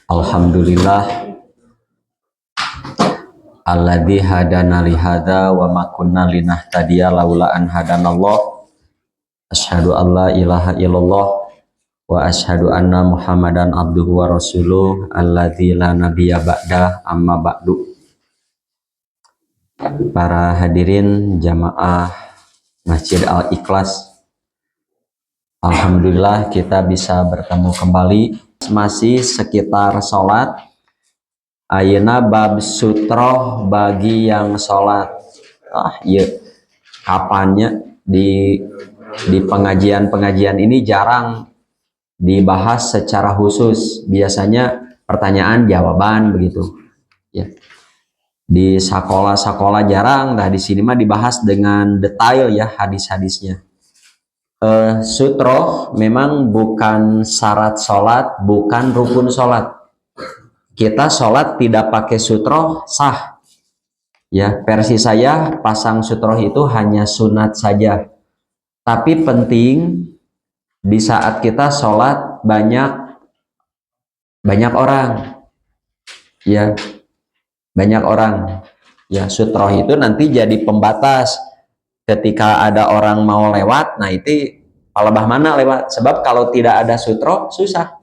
Alhamdulillah alladzi hadana li hadza wa ma kunna linahtadiya laula an hadanallah. Asyhadu an la ilaha illallah wa asyhadu anna Muhammadan abduhu wa rasuluh alladzi la nabiyya ba'da, amma ba'du. Para hadirin jamaah Masjid Al-Ikhlas, alhamdulillah kita bisa bertemu kembali. Masih sekitar sholat. Ayeuna bab sutroh bagi yang sholat. Iya, kapannya di pengajian ini jarang dibahas secara khusus. Biasanya pertanyaan jawaban begitu. Ya. Di sekolah-sekolah jarang. Nah di sini mah dibahas dengan detail ya hadis-hadisnya. Sutroh memang bukan syarat sholat, bukan rukun sholat. Kita sholat tidak pakai sutroh sah. Ya, versi saya pasang sutroh itu hanya sunat saja. Tapi penting di saat kita sholat banyak orang. Ya, banyak orang. Ya, sutroh itu nanti jadi pembatas. Ketika ada orang mau lewat, nah itu palebah mana lewat. Sebab kalau tidak ada sutroh susah.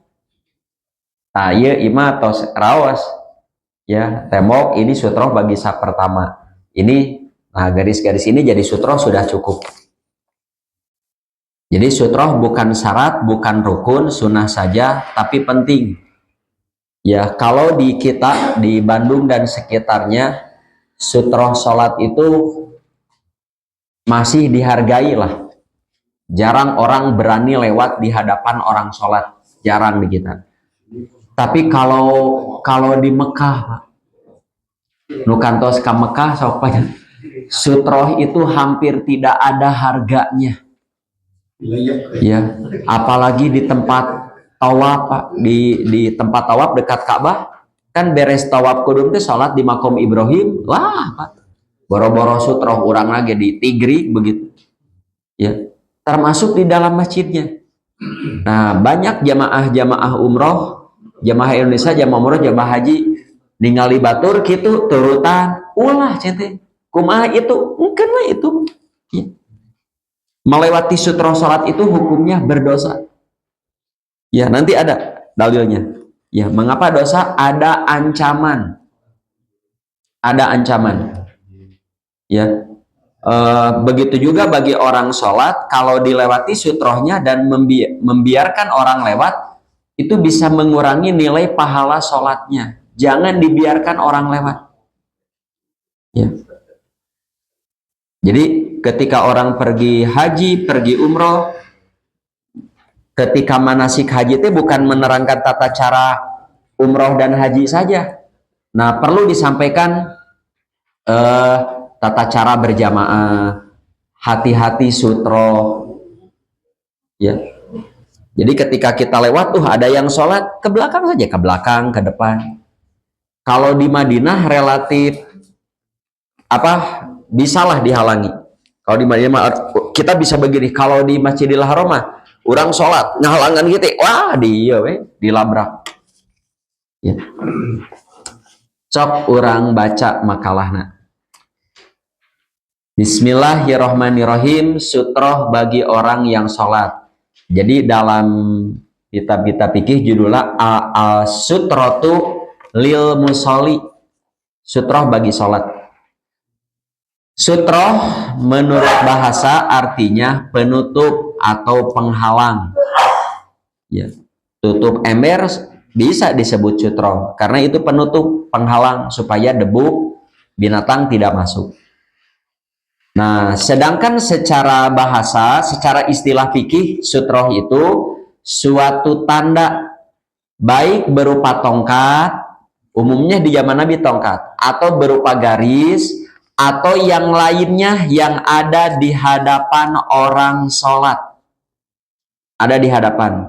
Nah, iya ima tos rawas. Ya, tembok ini sutroh bagi sak pertama. Ini, nah garis-garis ini jadi sutroh sudah cukup. Jadi sutroh bukan syarat, bukan rukun, sunnah saja, tapi penting. Ya, kalau di kita, di Bandung dan sekitarnya, sutroh sholat itu masih dihargai lah. Jarang orang berani lewat di hadapan orang sholat. Jarang di kita. Tapi kalau di Mekah, nukantos ke Mekah, sutroh itu hampir tidak ada harganya. Ya, apalagi di tempat tawaf, di tempat tawaf dekat Ka'bah, kan beres tawaf kudum itu sholat di makom Ibrahim, wah, boro-boro sutroh orang lagi di Tigri begitu. Ya, termasuk di dalam masjidnya. Nah, banyak jamaah umroh, jamaah Indonesia, jamaah umroh, jamaah haji ningali batur gitu turutan ulah cete kumaha itu mungkin lah itu ya. Melewati sutroh sholat itu hukumnya berdosa ya, nanti ada dalilnya ya. Mengapa dosa? Ada ancaman ya. Begitu juga bagi orang sholat, kalau dilewati sutrohnya dan membiarkan orang lewat, itu bisa mengurangi nilai pahala sholatnya. Jangan dibiarkan orang lewat. Ya. Jadi ketika orang pergi haji, pergi umroh, ketika manasik haji itu bukan menerangkan tata cara umroh dan haji saja. Nah, perlu disampaikan tata cara berjamaah, hati-hati sutroh. Ya. Jadi ketika kita lewat tuh ada yang sholat ke belakang saja, ke belakang, ke depan. Kalau di Madinah relatif bisalah dihalangi. Kalau di Madinah kita bisa begini. Kalau di Masjidil Haram orang sholat ngahalangan gitu, wah dia dilabrak. Ya. Sok orang baca makalahna. Bismillahirrahmanirrahim. Sutroh bagi orang yang sholat. Jadi dalam kitab-kitab fikih judulnya sutrotu lil musolli, sutroh bagi sholat. Sutroh menurut bahasa artinya penutup atau penghalang. Ya, tutup ember bisa disebut sutroh karena itu penutup, penghalang supaya debu binatang tidak masuk. Nah, sedangkan secara bahasa, secara istilah fikih, sutroh itu suatu tanda baik berupa tongkat, umumnya di zaman Nabi tongkat, atau berupa garis, atau yang lainnya yang ada di hadapan orang sholat. Ada di hadapan.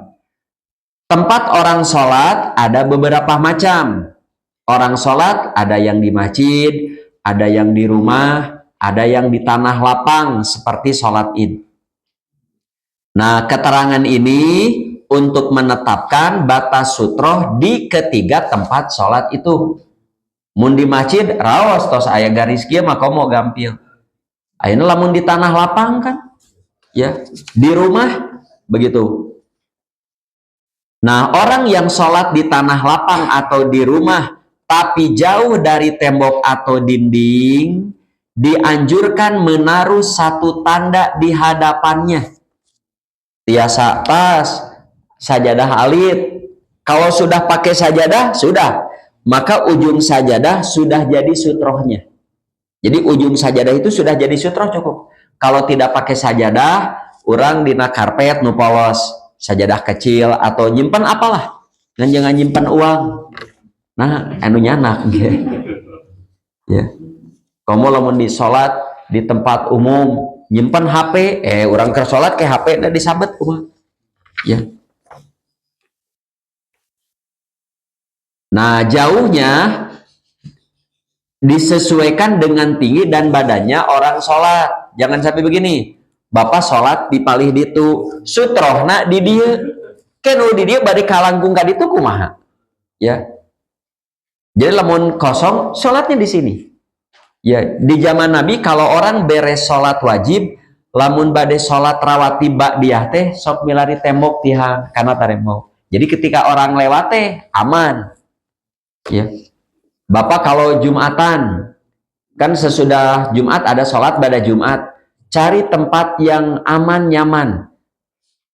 Tempat orang sholat ada beberapa macam. Orang sholat ada yang di masjid, ada yang di rumah, ada yang di tanah lapang seperti sholat id. Nah, keterangan ini untuk menetapkan batas sutroh di ketiga tempat sholat itu. Mun di masjid raos tos aya garis kieu mah komo gampil. Ayeuna lamun di tanah lapang kan, ya di rumah begitu. Nah, orang yang sholat di tanah lapang atau di rumah tapi jauh dari tembok atau dinding, dianjurkan menaruh satu tanda di hadapannya. Tiasa tas, sajadah alit. Kalau sudah pakai sajadah, sudah. Maka ujung sajadah sudah jadi sutrohnya. Jadi ujung sajadah itu sudah jadi sutroh cukup. Kalau tidak pakai sajadah, orang dina karpet nu polos, sajadah kecil atau nyimpan apalah. Dan jangan nyimpan uang. Nah, anu nyanak ya. Kamu lamun di sholat di tempat umum nyimpan HP, orang ke sholat ke HP dan disabet ya. Nah, jauhnya disesuaikan dengan tinggi dan badannya orang sholat. Jangan sampai begini, bapak sholat di palih ditu sutrohna di dia kenu di dia bari kalangkung ka ditu kumaha ya. Jadi lamun kosong sholatnya di sini ya. Di zaman Nabi kalau orang beres sholat wajib lamun bade sholat rawati ba'diyah teh sok milari tembok tihang karena taremok. Jadi ketika orang lewat teh aman ya. Bapak kalau Jumatan kan sesudah Jumat ada sholat pada Jumat, cari tempat yang aman nyaman.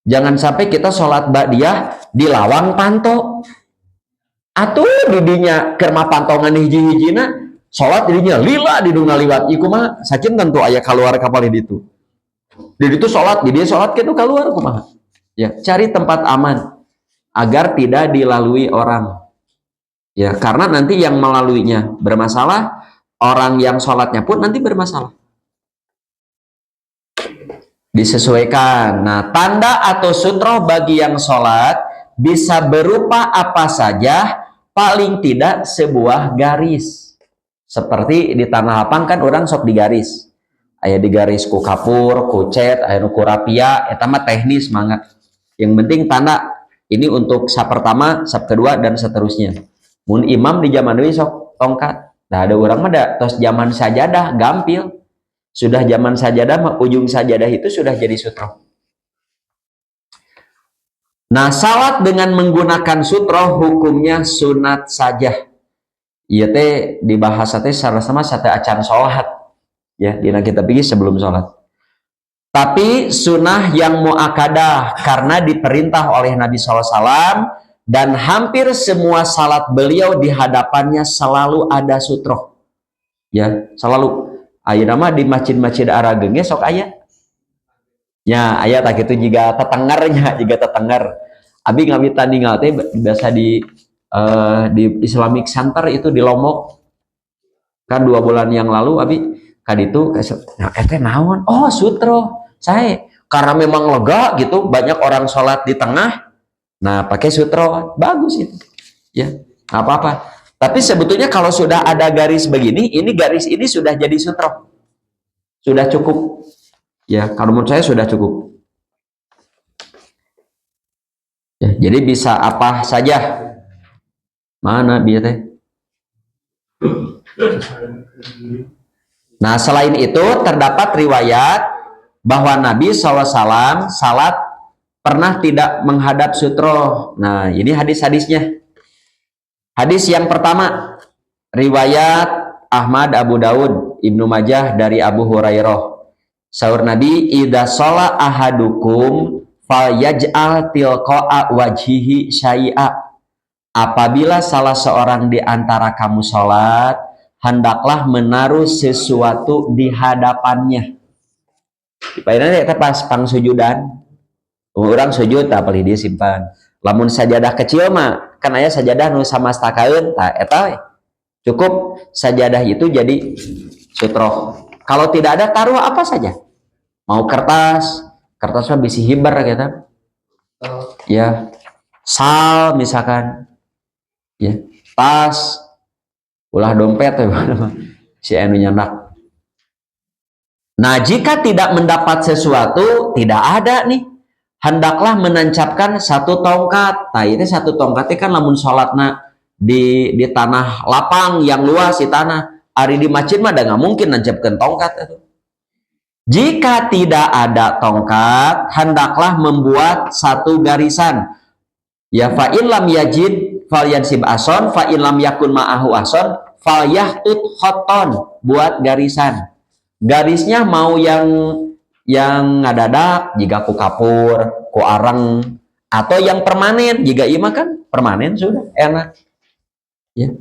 Jangan sampai kita sholat ba'diyah di lawang panto atau didinya kerma pantongan hiji-hijina sholat dirinya lila di duna liwat iku mah sakin tentu ayah keluar kapal itu. Jadi itu sholat, di dia sholat itu keluar kumaha. Ya, cari tempat aman agar tidak dilalui orang. Ya, karena nanti yang melaluinya bermasalah, orang yang sholatnya pun nanti bermasalah. Disesuaikan. Nah, tanda atau sutroh bagi yang sholat bisa berupa apa saja, paling tidak sebuah garis. Seperti di tanah lapang kan orang sok digaris. Aya digaris ku kapur, ku cet, aya ku rapia, eta mah teknis mangga. Yang penting tanda ini untuk sap pertama, sap kedua dan seterusnya. Mun imam di zaman dulu sok tongkat. Nah, ada orang mah tos zaman sajadah gampil. Sudah zaman sajadah mah ujung sajadah itu sudah jadi sutroh. Nah, salat dengan menggunakan sutroh hukumnya sunat saja. Iya teh dibahas teh sama-sama sate acan sholat. Ya, dina kita pikir sebelum sholat. Tapi sunnah yang muakadah karena diperintah oleh Nabi SAW dan hampir semua salat beliau di hadapannya selalu ada sutroh. Ya, selalu. Ayeuna mah di masjid-masjid Arageng sok aya. Ya, aya tak kitu jiga tetengernya, jiga tetenger. Abi ngabdi tandingal teh biasa di Islamic Center itu di Lombok. Kan 2 bulan yang lalu abi kaditu nah eta naon? Oh, sutroh. Saya karena memang lega gitu, banyak orang sholat di tengah. Nah, pakai sutroh bagus itu. Ya, nggak apa-apa. Tapi sebetulnya kalau sudah ada garis begini, ini garis ini sudah jadi sutroh. Sudah cukup. Ya, kalau menurut saya sudah cukup. Ya, jadi bisa apa saja. Mana biar teh? Nah, selain itu terdapat riwayat bahwa Nabi SAW salat pernah tidak menghadap sutroh. Nah, ini hadis-hadisnya. Hadis yang pertama, riwayat Ahmad, Abu Daud, Ibnu Majah dari Abu Hurairah. Sahur Nabi, idza sholat ahadukum falyaj'al tilqa'a wajhihi syai'a. Apabila salah seorang di antara kamu sholat, hendaklah menaruh sesuatu di hadapannya. Dipayana eta pas pang sujudan. Orang sujud tak paling dia simpan. Lamun sajadah kecil mah kan aya sajadah nu samastakaeun tah eta we. Cukup sajadah itu jadi sutroh. Kalau tidak ada taruh apa saja. Mau kertas mah bisi hibar gitu. Ya. Sal misalkan. Ya, tas, ulah dompet si anu nyandak. Nah, jika tidak mendapat sesuatu, tidak ada nih. hendaklah menancapkan satu tongkat. Nah, ini satu tongkatnya kan lamun sholatna di tanah lapang yang luas di tanah. Ari di masjid mah nggak mungkin nancapkan tongkat itu. Jika tidak ada tongkat, hendaklah membuat satu garisan. Ya fa in lam yajid falyansib ason, fa in lam yakun ma'ahu ason, falyahtut khoton, buat garisan. Garisnya mau yang ngadadak jika ku kapur, ku areng, atau yang permanen. Jika iya kan permanen sudah enak. Ya.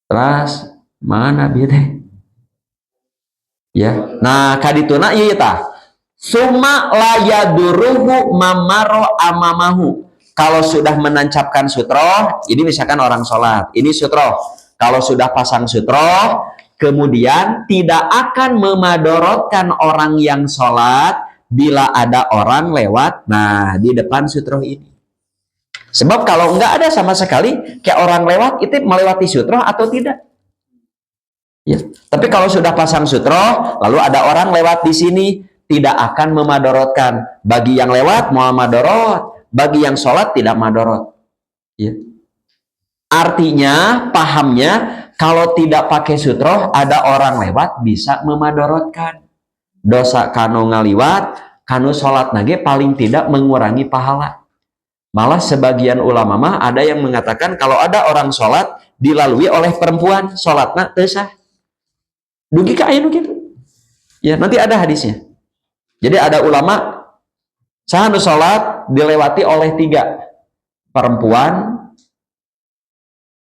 Terus mana biar ya. Nah, kadituna ieu tah. Summa layaduruhu mamaro amamahu. Kalau sudah menancapkan sutroh, ini misalkan orang sholat, ini sutroh. Kalau sudah pasang sutroh, kemudian tidak akan memadorotkan orang yang sholat bila ada orang lewat, nah di depan sutroh ini. Sebab kalau nggak ada sama sekali, kayak orang lewat, itu melewati sutroh atau tidak? Ya. Tapi kalau sudah pasang sutroh, lalu ada orang lewat di sini, tidak akan memadorotkan. Bagi yang lewat mau madorot, bagi yang sholat tidak madorot. Ya. Artinya, pahamnya, kalau tidak pakai sutroh, ada orang lewat bisa memadorotkan. Dosa kanu ngaliwat, kanu sholat nage paling tidak mengurangi pahala. Malah sebagian ulama mah ada yang mengatakan kalau ada orang sholat dilalui oleh perempuan, sholatna teu sah. Dugi ka aya nu kitu. Ya, nanti ada hadisnya. Jadi ada ulama sahanu sholat dilewati oleh 3 perempuan,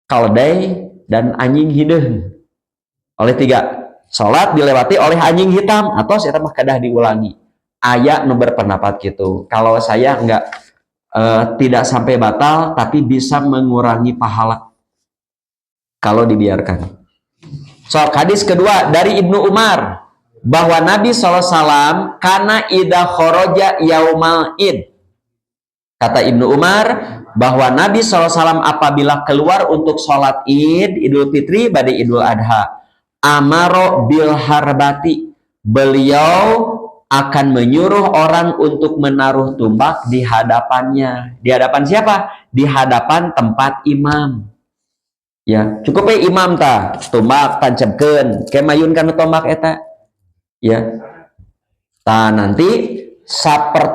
keledai, dan anjing hideung. Oleh 3 sholat dilewati oleh anjing hitam, atau saya mah kadah diulangi. Aya nu berpendapat gitu. Kalau saya enggak tidak sampai batal, tapi bisa mengurangi pahala kalau dibiarkan. So, hadis kedua dari Ibnu Umar bahwa Nabi SAW karena idza kharaja yaumal id. Kata Ibnu Umar bahwa Nabi SAW apabila keluar untuk sholat id, Idul Fitri, pada Idul Adha, amaro bil harbati, beliau akan menyuruh orang untuk menaruh tumbak di hadapannya. Di hadapan siapa? Di hadapan tempat imam. Ya, cukup imam ta, tumbak tancapkeun, kemayun kana tombak eta. Ya. Nah, nanti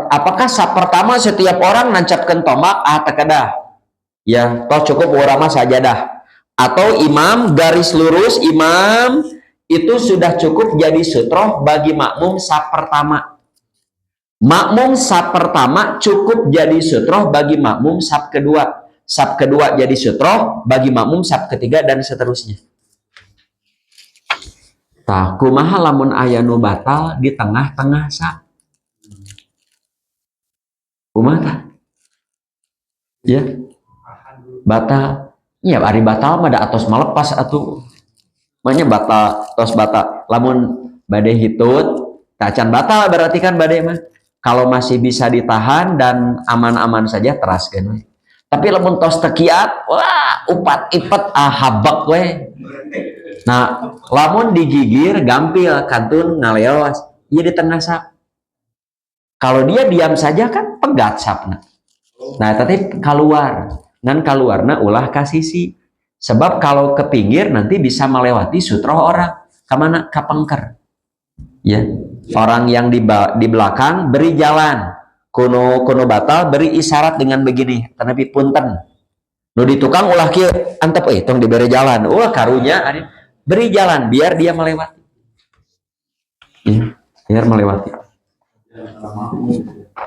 apakah pertama setiap orang nancapkeun tombak tekadah? Ya, toh cukup urang mah sajadah. Atau imam garis lurus imam itu sudah cukup jadi sutroh bagi makmum saf pertama. Makmum saf pertama cukup jadi sutroh bagi makmum saf kedua. Saf kedua jadi sutroh bagi makmum saf ketiga, dan seterusnya. Tah kumaha lamun aya nu batal di tengah-tengah saf? Kumaha? Ya. Batal. Ya, ari batal mah da atos malepas atuh. Makanya batal, tos batal. Lamun badai hitut, tacan batal berarti kan badai mah. Kalau masih bisa ditahan dan aman-aman saja teraskeun. Tapi lamun tos tekiat, wah upat ipet habak we. Nah, lamun digigir gampil kantun ngaleos, ieu di tengah sap. Kalau dia diam saja kan pegat sapna. Nah, tapi keluar, ngan keluarna ulah ka sisi. Sebab kalau ke pinggir nanti bisa melewati sutroh orang. Kemana? Ke pengker. Ya. Orang yang di belakang beri jalan. Kuno batal beri isyarat dengan begini. Tanapi punten. Nu di tukang ulah kieu antep tong diberi jalan. Karunya beri jalan biar dia melewati. Ya, biar melewati.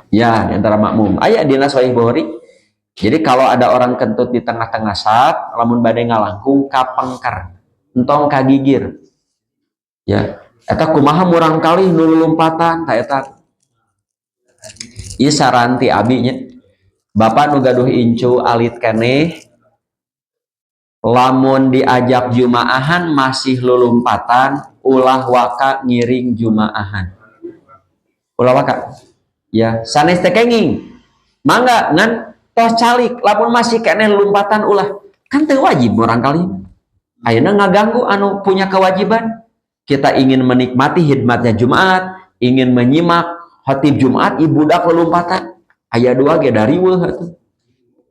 Ya, di antara makmum. Aya dina Sahih Bukhari. Jadi kalau ada orang kentut di tengah-tengah saf, lamun badai ngalangkung ka pengker, entong ka gigir. Ya, eta kumaha murang kali nu lompatan ka eta. Ieu saran ti abi nya. Bapak nu gaduh incu alit keneh, lamun diajak jumaahan masih lulumpatan, ulah waka ngiring jumaahan. Ulah waka. Ya, sanes teh kenging. Mangga ngan tos calik, lamun masih keneh lompatan ulah, kan teu wajib barangkali. Ayeuna ngaganggu anu punya kewajiban. kita ingin menikmati hikmatnya Jumat, ingin menyimak khotib Jumat, budak lompatan aya dua ge dari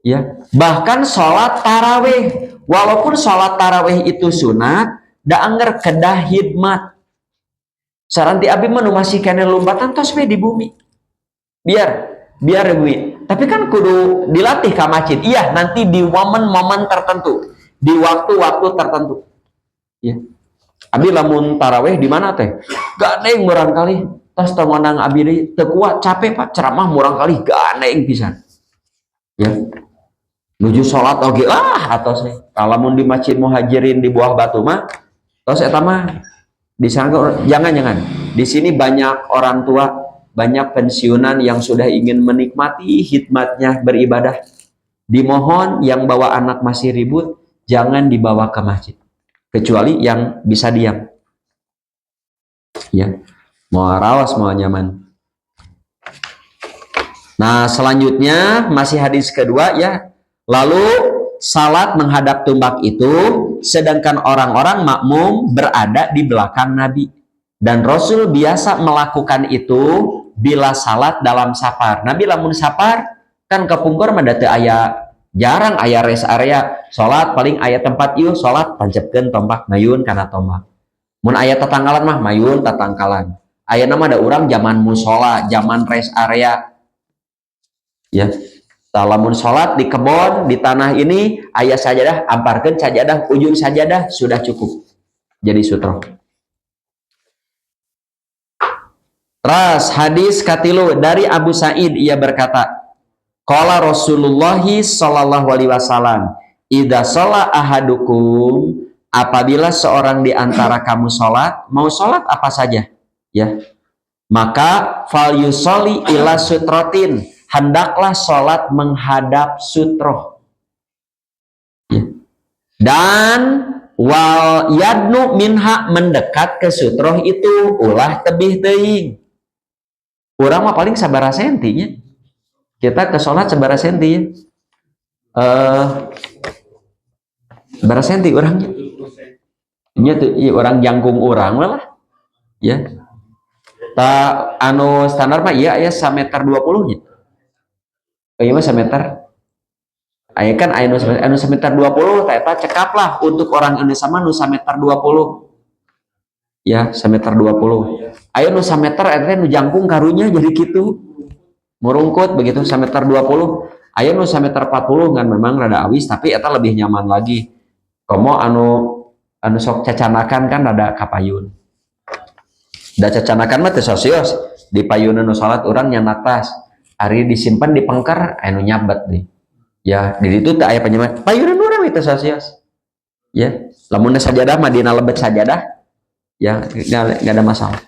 ya. Bahkan sholat taraweh, walaupun sholat taraweh itu sunat, da angger kedah hikmat saranti abi mah masih kena lompatan tos we di bumi biar bumi, tapi kan kudu dilatih ke masjid, iya nanti di momen-momen tertentu, di waktu-waktu tertentu ya. Abi lamun taraweh di mana teh gandeng murang kali tos temenang abi deui teu kuat capek Pak ceramah murang kali gandeng pisan ya. Nuju sholat oge atau sih kalau di masjid Muhajirin di Buah Batu mah tos eta mah di sana jangan di sini banyak orang tua, banyak pensiunan yang sudah ingin menikmati hikmatnya beribadah. Dimohon yang bawa anak masih ribut jangan dibawa ke masjid kecuali yang bisa diam ya, mau rawas mau nyaman. Nah selanjutnya masih hadis kedua ya, lalu salat menghadap tumbak itu sedangkan orang-orang makmum berada di belakang Nabi, dan Rasul biasa melakukan itu bila salat dalam safar. Nabi lamun safar kan kepungkur mendate aya jarang aya rest area salat, paling aya tempat ieu salat pancepkeun tombak mayun kana tombak. Mun aya tatangkalan mah mayun tatangkalan. Aya nama ada orang zaman musola, zaman rest area ya. Lamun sholat di kebon, di tanah ini ayah sajadah, amparkeun sajadah, ujung sajadah sudah cukup jadi sutroh. Ras hadis katilu dari Abu Sa'id, ia berkata, qala Rasulullah sallallahu alaihi wasallam, idza shalla ahadukum, apabila seorang di antara kamu sholat, mau sholat apa saja ya, maka fal yusolli ila sutrotin, hendaklah sholat menghadap sutroh ya. Dan wal yadnu minha, mendekat ke sutroh itu ulah tebih teuing. Urang mah paling sabaraha sentinya kita ke sholat sabaraha senti ya, sabaraha senti urangnya nya tuh orang jangkung urang lah ya. Ta anu standar mah iya aya 1,20 meter nya. Iya mah 1 meter. Aya kan aya nu 1,20 meter eta cekap lah untuk orang Indonesia mah nu 1,20 meter. Ya, 1,20 meter. Aya nu 1 meter eta nu jangkung karunya jadi kitu. Murungkut begitu 1,20 meter. Aya nu 1,40 meter kan memang rada awis tapi eta lebih nyaman lagi. Komo anu sok cacanakan kan rada kapayun. Da cacanakan mah teu sosios. Di payun nu salat urang nyanak tas. Ari disimpan di pengker anu nyabet deh ya, di situ tak aya penyemat payunan urang itu sosios ya. Lamun sajadah mah dina lebet sajadah ya enggak ada masalah.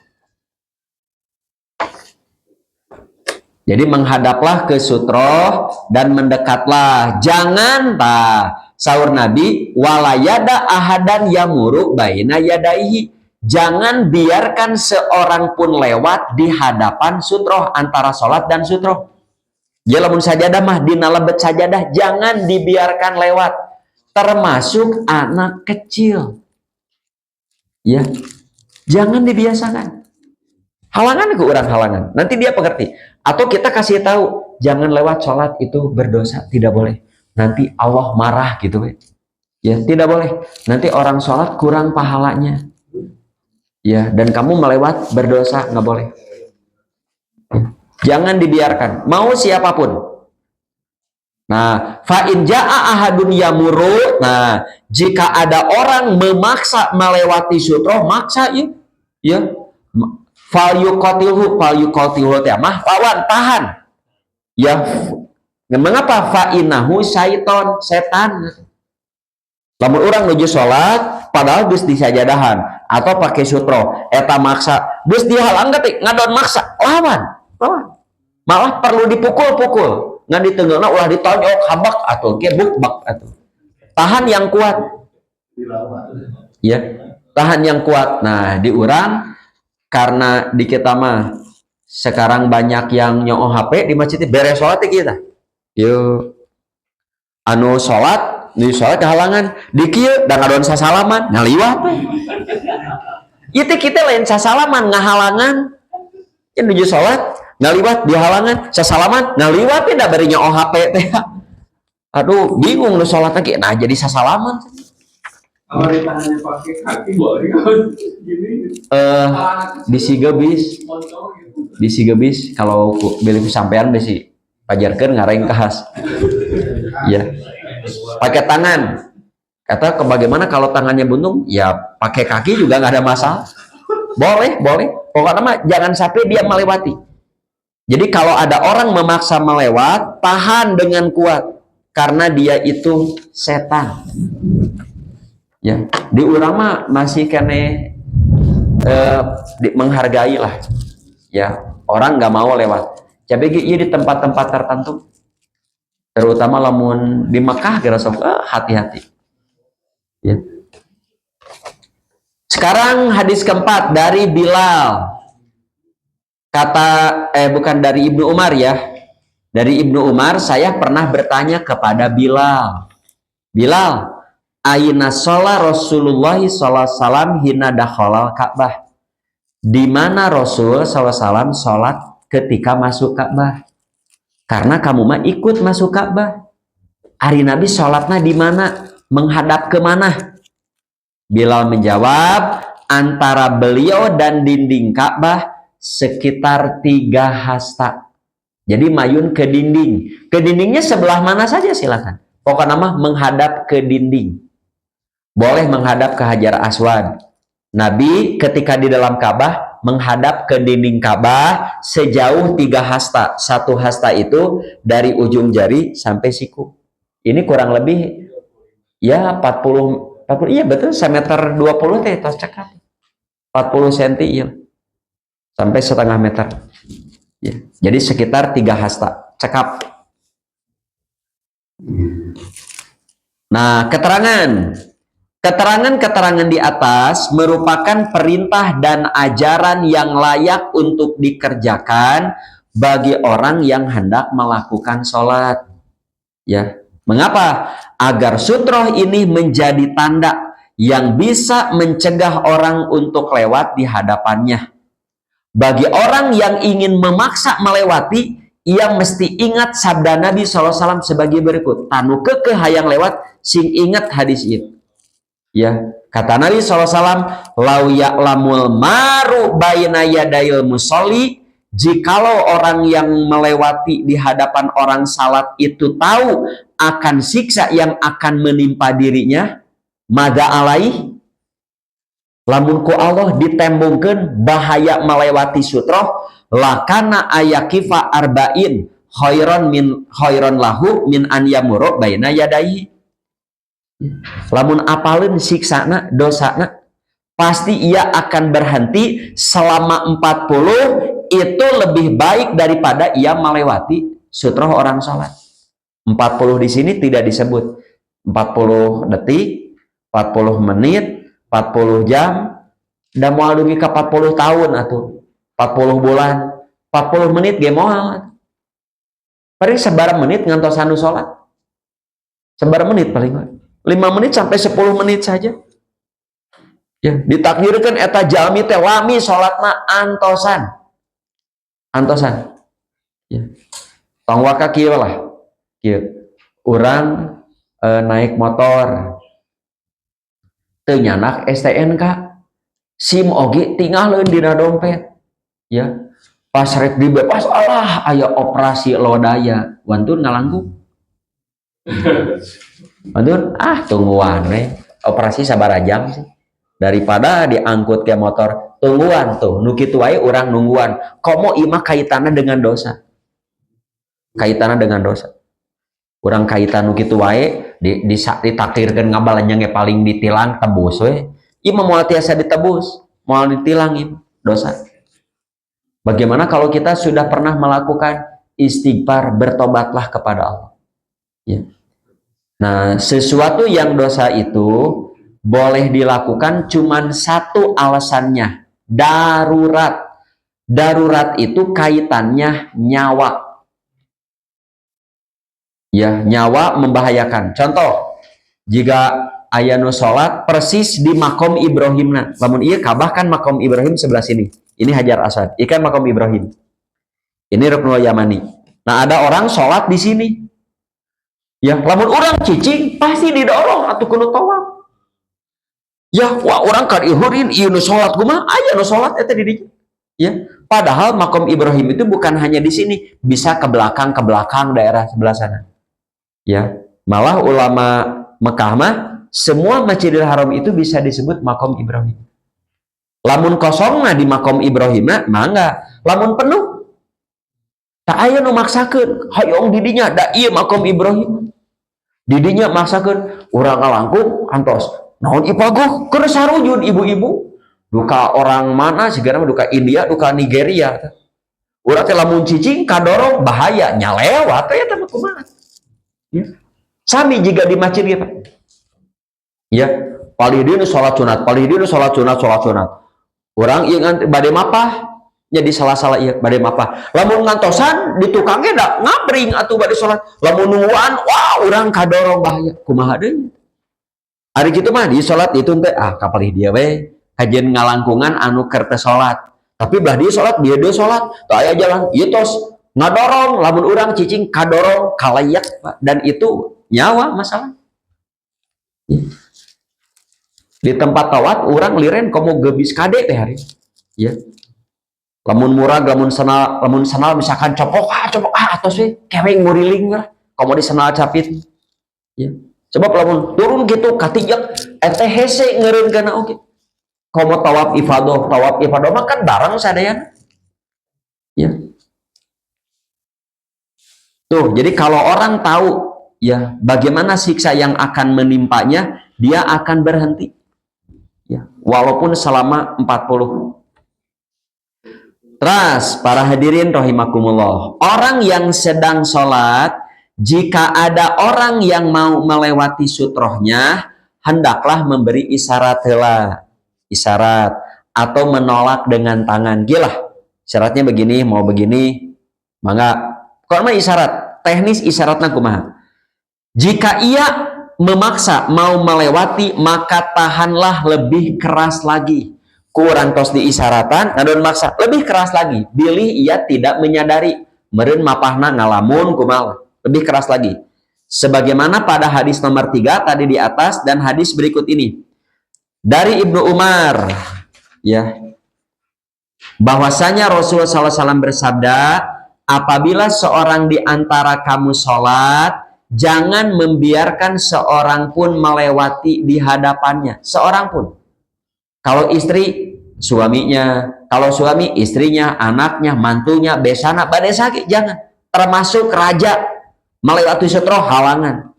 Jadi menghadaplah ke sutroh dan mendekatlah, jangan sahur Nabi walayada ahadan yamuru baina yadaihi, jangan biarkan seorang pun lewat di hadapan sutroh, antara sholat dan sutroh. Ya lamun sajadah mah dina lebet sajadah jangan dibiarkan lewat, termasuk anak kecil. Ya. Jangan dibiasakan. Halangan ke orang halangan. Nanti dia pengerti. Atau kita kasih tahu, jangan lewat sholat itu berdosa, tidak boleh. Nanti Allah marah gitu ya, tidak boleh. Nanti orang sholat kurang pahalanya. Ya, dan kamu melewat berdosa, nggak boleh. Jangan dibiarkan, mau siapapun. Nah, fa in jaa ahadun yamuru, nah, jika ada orang memaksa melewati sutroh, maksa ya. Fal yuqatilhu teh mah lawan, tahan. Ya, mengapa? Fa innahu syaiton, setan. Lamun orang nuju sholat padahal geus disajadahan atau pakai sutroh, eta maksa, geus dihalang teh ngadon maksa, lawan. Malah perlu dipukul-pukul, ngan ditenggelna ulah ditonjok habak atau gebuk-bak atau tahan yang kuat ya, tahan yang kuat. Nah di urang karena di kita mah sekarang banyak yang nyoo HP di masjid, beres sholat kita yuk anu sholat di sholat kehalangan di kieu dan ngadon sasalaman ngaliwat Itu kita lain sasalaman ngahalangan ya menuju sholat ngaliwat di halangan sasalaman ngaliwat tidak barinya OHP teh. Aduh bingung lu sholat lagi nah jadi sasalaman. Kalau di tangannya pakai kaki boleh di si gebis kalau beli sampean besi pajarkan ngareng kahas ya pakai tangan kata bagaimana kalau tangannya buntung ya pakai kaki juga nggak ada masalah boleh pokoknya mah jangan sampai dia melewati. Jadi kalau ada orang memaksa melewat tahan dengan kuat karena dia itu setan ya di urang mah masih kene menghargai lah ya orang nggak mau lewat tapi iya di tempat-tempat tertentu terutama lamun di Mekah kira sok hati-hati ya. Sekarang hadis keempat dari Bilal kata bukan dari Ibnu Umar ya dari Ibnu Umar saya pernah bertanya kepada Bilal aina sholat Rasulullah SAW hina dakhalal Ka'bah di mana Rasul SAW sholat ketika masuk Ka'bah karena kamu mah ikut masuk Ka'bah hari Nabi sholatnya di mana menghadap ke mana Bilal menjawab antara beliau dan dinding Ka'bah sekitar 3 hasta jadi mayun ke dindingnya sebelah mana saja silakan pokoknya mah menghadap ke dinding boleh menghadap ke Hajar Aswad Nabi ketika di dalam Ka'bah menghadap ke dinding Ka'bah sejauh 3 hasta 1 hasta itu dari ujung jari sampai siku ini kurang lebih ya 40 iya betul 1,20 meter teh tos cekap 40 cm iya sampai setengah meter ya. Jadi sekitar 3 hasta cekap. Nah keterangan di atas merupakan perintah dan ajaran yang layak untuk dikerjakan bagi orang yang hendak melakukan sholat ya. Mengapa? Agar sutroh ini menjadi tanda yang bisa mencegah orang untuk lewat di hadapannya. Bagi orang yang ingin memaksa melewati, ia mesti ingat sabda Nabi SAW sebagai berikut. Tanu keke hayang lewat, sing ingat hadis itu. Ya, kata Nabi SAW, lau ya'lamul maru bayna yadayil musolli, jikalau orang yang melewati di hadapan orang salat itu tahu akan siksa yang akan menimpa dirinya, mada alaih lamun ku Allah ditembungkeun bahaya melewati sutroh lakana ayakifa arba'in khairon lahu min an yamuru baina yadayhi. Lamun apalin siksana dosana pasti ia akan berhenti selama 40 itu lebih baik daripada ia melewati sutroh orang sholat. 40 di sini tidak disebut 40 detik 40 menit 40 jam dan mau dugi ke 40 tahun atau 40 bulan 40 menit ge moal paling sebar menit ngantos anu sholat sebar menit paling 5 menit sampai 10 menit saja ya ditakdirkan eta jalmi teh wami sholatna antosan ya tong waka kieu lah kieu urang naik motor teu nyanak STNK SIM oge tinggalin dina dompet ya pas rek dibebas alah aya operasi lodaya wantun ngalangkung wantun tungguan operasi sabaraha jam sih daripada diangkut ke motor tungguan tuh nu kitu wae urang nungguan komo imah kaitanna dengan dosa urang kaitan nu kitu wae ditakdirkeun ngabalannya ge paling ditilang tebus we ieu moal tiasa ditebus moal ditilang dosa. Bagaimana kalau kita sudah pernah melakukan istighfar bertobatlah kepada Allah ya. Nah sesuatu yang dosa itu boleh dilakukan cuman satu alasannya darurat itu kaitannya nyawa ya nyawa membahayakan contoh jika aya nu salat persis di makom Ibrahimna. Lamun ieu Ka'bah kan makom Ibrahim sebelah sini. Ini Hajar Aswad. Ikan makom Ibrahim. Ini Ruknul Yamani. Nah, ada orang salat di sini. Ya, lamun orang cicing pasti didorong atuh kudu tawaf. Ya, wah orang kan ihurin ieu nu salat kumaha? Aya nu salat eta di dieu. Ya, padahal makom Ibrahim itu bukan hanya di sini, bisa ke belakang daerah sebelah sana. Ya, malah ulama Mekah mah semua Masjidil Haram itu bisa disebut makom Ibrahim. Lamun kosong di makom Ibrahim mangga. Lamun penuh tak aya nu maksakeun hayong didinya da ieu makom Ibrahim. Didinya maksakeun urang ngalangkung antos naon ipaguh keur sarujud ibu-ibu. Duka orang mana sigana duka India, duka Nigeria. Urang teh lamun cicing kadorong bahaya nyalewat ya teh kumaha. Ya. Sami jika di masjid ya Pak. Ya, palih salat sunat, salat sunat. Urang ieu bade mapah jadi salah-salah ieu bade mapah. Lamun ngantosan di tukangnya da ngabring atuh bade salat. Lamun nungguan wah urang kadorong bahaya. Kumaha deui? Ari kitu mah di salat itu teh kapalih dia we kajian ngalangkungan anu keur teh salat. Tapi belah dia salat, dia salat, teu aya jalan ieu tos ngadorong lamun urang cicing kadorong kalayak Pak. Dan itu nyawa masalah. Ya. Di tempat tawat orang liren komo gebis kade teh hari. Ya. Lamun murah, lamun senal misalkan copok atos we keweng muriling lah. Komo di senal capit. Ya. Sebab lamun turun gitu katijak teh hese ngeureunkeun oge. Komo tawaf ifadah mah kan barang sadayana. Ya. Tuh, jadi kalau orang tahu ya bagaimana siksa yang akan menimpanya, dia akan berhenti. Ya, walaupun selama 40. Terus para hadirin rahimakumullah, orang yang sedang sholat, jika ada orang yang mau melewati sutrohnya, hendaklah memberi isyarat atau menolak dengan tangan. Gila, syaratnya begini, mau begini, mangga. Kalau mah isyarat, teknis isyaratna kumaha? Jika ia memaksa mau melewati, maka tahanlah lebih keras lagi. Kurang tos diisyaratan, ngadon maksa lebih keras lagi. Bilih ia tidak menyadari, meureun mapahna ngalamun kumaha, lebih keras lagi. Sebagaimana pada hadis nomor 3 tadi di atas dan hadis berikut ini dari Ibnu Umar, ya, bahwasanya Rasulullah SAW bersabda, apabila seorang di antara kamu sholat, jangan membiarkan seorang pun melewati di hadapannya. Seorang pun. Kalau istri, suaminya. Kalau suami, istrinya, anaknya, mantunya, besana, badesaki. Jangan. Termasuk raja. Melewati sutroh, halangan.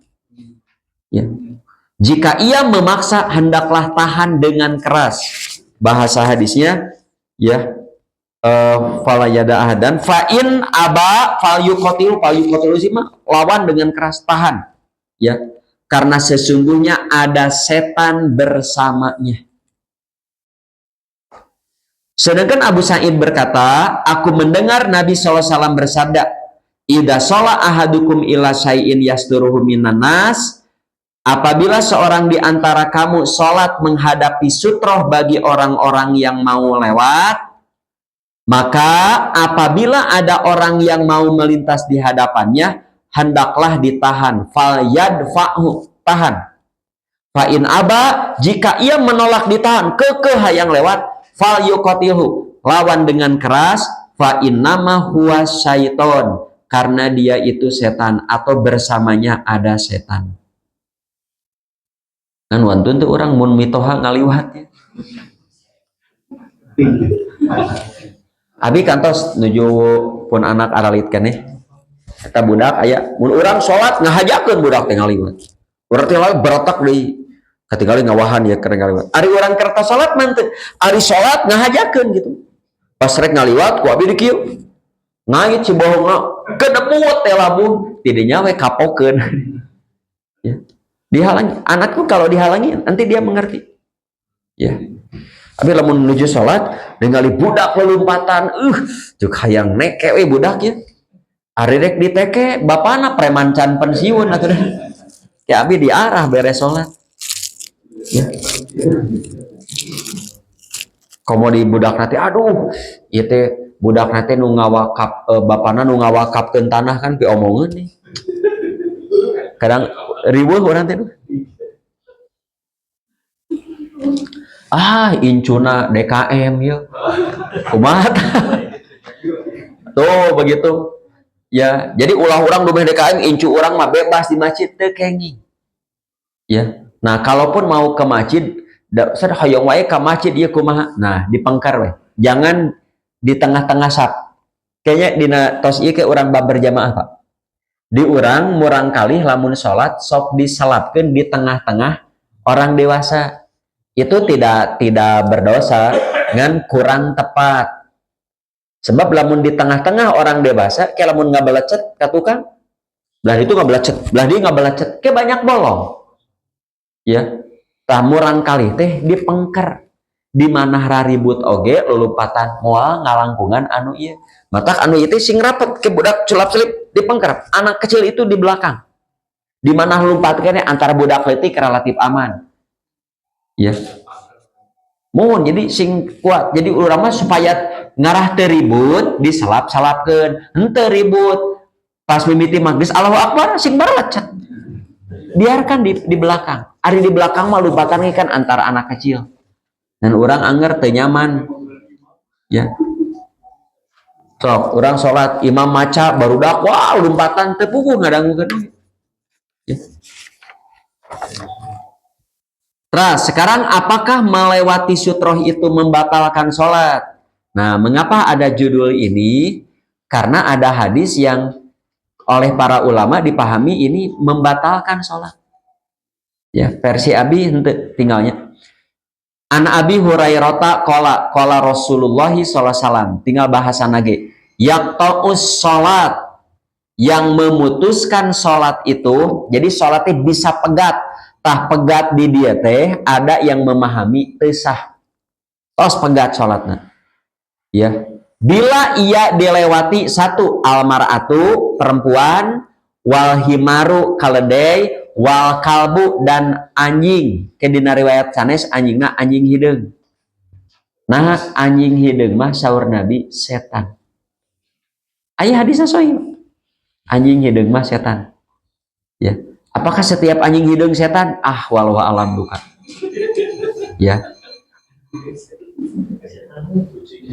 Ya. Jika ia memaksa, hendaklah tahan dengan keras. Bahasa hadisnya, ya, fala yada ahadan fa in aba fal yuqatil sima, lawan dengan keras, tahan ya, karena sesungguhnya ada setan bersamanya. Sedangkan Abu Sa'id berkata, aku mendengar Nabi SAW bersabda, idza shalla ahadukum ila syai'in yasturuhu minan nas, apabila seorang di antara kamu sholat menghadapi sutroh bagi orang-orang yang mau lewat, maka apabila ada orang yang mau melintas di hadapannya, hendaklah ditahan. Fal yadfa'hu, tahan. Fa in aba, jika ia menolak ditahan, kekeh hayang lewat, fal yuqatilhu, lawan dengan keras. Fa innama huwa syaiton, karena dia itu setan atau bersamanya ada setan. Kan wantun tuh orang mun mitoha ngaliwat ya. Abi kantos nuju pun anak aralit keneh. Eta budak aya mun urang salat ngahajakeun budak teh ngaliwat. Urang teh berotak deui. Katingali ngawahan ya keur ngaliwat. Ari urang kerta salat mah teu. Ari salat ngahajakeun gitu. Pas rek ngaliwat ku abi di kieu. Ngait si bohongna kedebut teh labuh. Tidinya we kapokeun. Ya. Dihalangi. Anak pun kalau dihalangi nanti dia mengerti. Ya. Tapi lamun menuju sholat ningali budak lompatan, cuk hayang neke we budak ya. Ari rek diteke bapana preman can pensiun atuh. Ya abi diarah beres sholat. Ya. Komo di budak nanti, aduh, itu budak nanti nu ngawakap bapana nu ngawakapkeun tanah kan diomongeun nih. Kadang riweuh urang teh. Incuna DKM ya. Kumaha? Tuh begitu. Ya, jadi ulah orang dumeh DKM incu orang mah bebas di masjid teu kenging. Ya. Nah, kalaupun mau ke masjid, sad hoyong wae ke masjid ieu kumaha? Nah, dipengkar we. Jangan di tengah-tengah sap. Kayaknya dina tos ieu ke urang bab berjamaah, Pak. Di urang murang kali lamun salat sok disalapkeun di tengah-tengah orang dewasa. Itu tidak berdosa dengan kurang tepat. Sebab lamun di tengah-tengah orang dewasa, kayak lamun ngabalecet ka tukang, belah itu ngabalecet, belah dia ngabalecet, kayak banyak bolong. Ya, tah murang kali teh dipengker. Di mana raribut oge lulupatan moal ngalangkungan anu ieu. Matak anu ieu teh sing rapet ke budak culap-celip dipengker. Anak kecil itu di belakang. Di mana lumpatkeun antara budak leutik relatif aman. Ya. Mohon jadi sing kuat. Jadi ulama supaya ngarah teu ribut diselap-salapkeun. Henteu ribut. Pas mimiti magris Allahu Akbar sing barecet. Biarkan di belakang. Ari di belakang mah lupatan kan antara anak kecil. Dan orang anger teu nyaman. Ya. Sok, orang sholat imam maca barudak wah lompatan teu puguh ngadangukeun. Ya. Terus sekarang apakah melewati sutroh itu membatalkan sholat? Nah, mengapa ada judul ini? Karena ada hadis yang oleh para ulama dipahami ini membatalkan sholat. Ya, versi Abi tinggalnya. An Abi Hurairah qala Rasulullah sallallahu alaihi wasallam, tinggal bahasa nage. Yaqta'us sholat, yang memutuskan sholat itu, jadi sholatnya bisa pegat. Tah pegat di dia teh ada yang memahami teu sah. Tos pegat sholatna. Ya. Bila ia dilewati satu almaratu perempuan, wal himaru kaledai, wal kalbu dan anjing. Ke dina riwayat sanes anjingna anjing hideung. Nah, anjing hideung mah saur Nabi setan. Aya hadisna sahih. Anjing hideung mah setan. Ya. Apakah setiap anjing hideung setan? Wallahu alam bukan. Ya.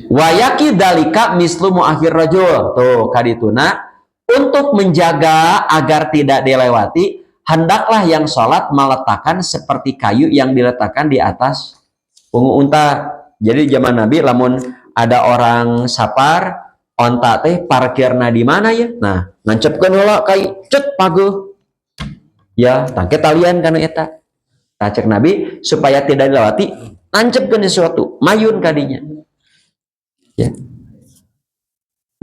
Wayaki dalika mislu muakhir rajul. Tuh kadituna untuk menjaga agar tidak dilewati, hendaklah yang sholat meletakkan seperti kayu yang diletakkan di atas punggung unta. Jadi zaman Nabi lamun ada orang sapar onta teh parkirna di mana ya? Nah, ngancepkeun heula kai cet paguh. Ya, tangke talian kana eta. Tah cek Nabi supaya tidak dilewati, nancepkeun sesuatu, mayun kadinya. Ya.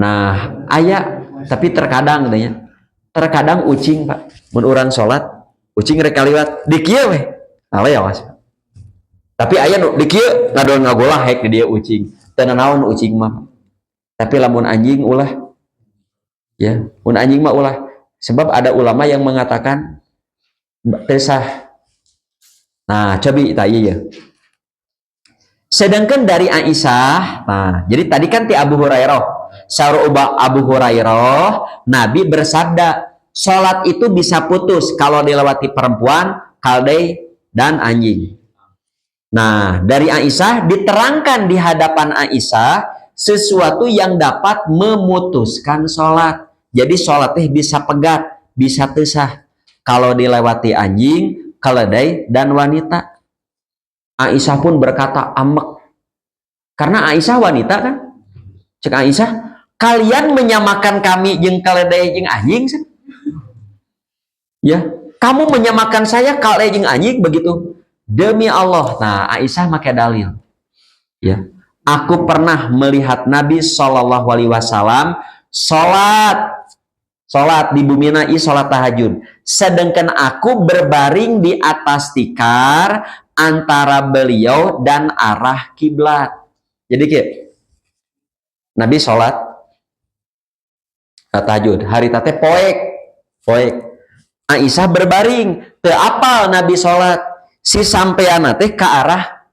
Nah, aya tapi terkadang katanya. Terkadang ucing, Pak. Mun urang salat, ucing rek kaliwat di kieu we. Alewas. Tapi aya nu di kieu ngadon ngagolah hek di dia ucing. Teu naon ucing mah. Tapi lamun anjing ulah. Ya, mun anjing mah ulah. Sebab ada ulama yang mengatakan teu sah. Nah, cobi tah ieu ya. Sedangkan dari Aisyah, nah, jadi tadi kan ti Abu Hurairah. Saur Abu Hurairah, Nabi bersabda, sholat itu bisa putus kalau dilewati perempuan, kaldai, dan anjing. Nah, dari Aisyah diterangkan di hadapan Aisyah sesuatu yang dapat memutuskan sholat. Jadi sholatnya bisa pegat, bisa teu sah kalau dilewati anjing, keledai, dan wanita. Aisyah pun berkata amek. Karena Aisyah wanita kan? Cek Aisyah, kalian menyamakan kami jeung keledai jeung anjing? Ya, kamu menyamakan saya keledai jeung anjing begitu? Demi Allah. Nah, Aisyah make dalil. Ya, aku pernah melihat Nabi Shallallahu Alaihi Wasallam sholat di bumi nai sholat tahajud. Sedangkan aku berbaring di atas tikar antara beliau dan arah kiblat. Jadi kayak Nabi sholat tahajud hari tate poek. Aisyah berbaring teu apal Nabi sholat. si sampeana teh ke arah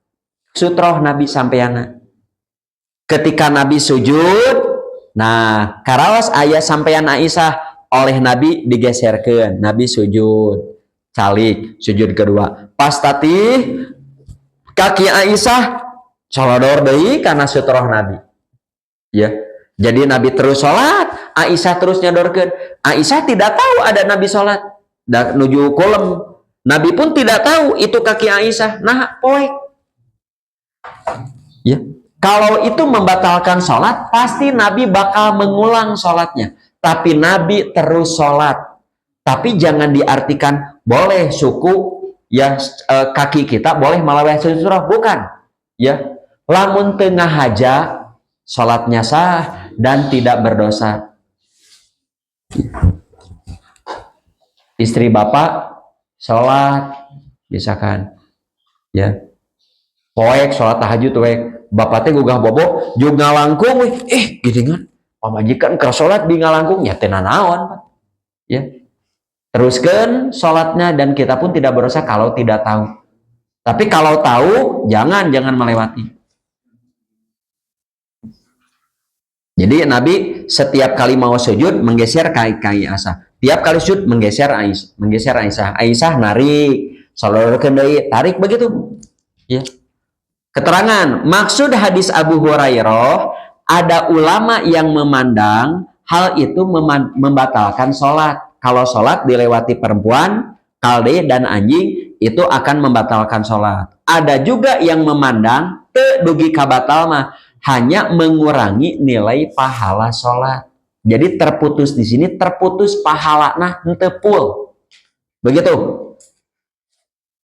sutroh Nabi sampeana. Ketika Nabi sujud, nah karaos ayah sampean Aisyah oleh Nabi digeserkan, Nabi sujud calik sujud kedua pas tati kaki Aisyah solodor deui karena sutroh Nabi ya. Jadi Nabi terus sholat, Aisyah terus nyodorkan. Aisyah tidak tahu ada Nabi sholat dan nuju kolam. Nabi pun tidak tahu itu kaki Aisyah. Nah poek ya. Kalau itu membatalkan sholat, pasti Nabi bakal mengulang sholatnya. Tapi Nabi terus sholat. Tapi jangan diartikan boleh suku ya kaki kita boleh malaweh susurah, bukan. Ya, lamun tengah haja sholatnya sah dan tidak berdosa. Istri bapak sholat, misalkan, ya, poek sholat tahajud wek. Bapaknya gugah bobo juga ngalangkung gini kan pamajikan ke sholat di ngalangkung ya tenanawan Pak ya teruskan sholatnya dan kita pun tidak berdosa kalau tidak tahu. Tapi kalau tahu jangan melewati. Jadi Nabi setiap kali mau sujud menggeser kaki Aisyah, tiap kali sujud menggeser Aisyah. Aisyah narik salurkeun deui tarik begitu ya. Keterangan maksud hadis Abu Hurairah, ada ulama yang memandang hal itu membatalkan sholat. Kalau sholat dilewati perempuan, kalde dan anjing itu akan membatalkan sholat. Ada juga yang memandang dugi kabatal mah hanya mengurangi nilai pahala sholat. Jadi terputus di sini, terputus pahala nah tepul. Begitu.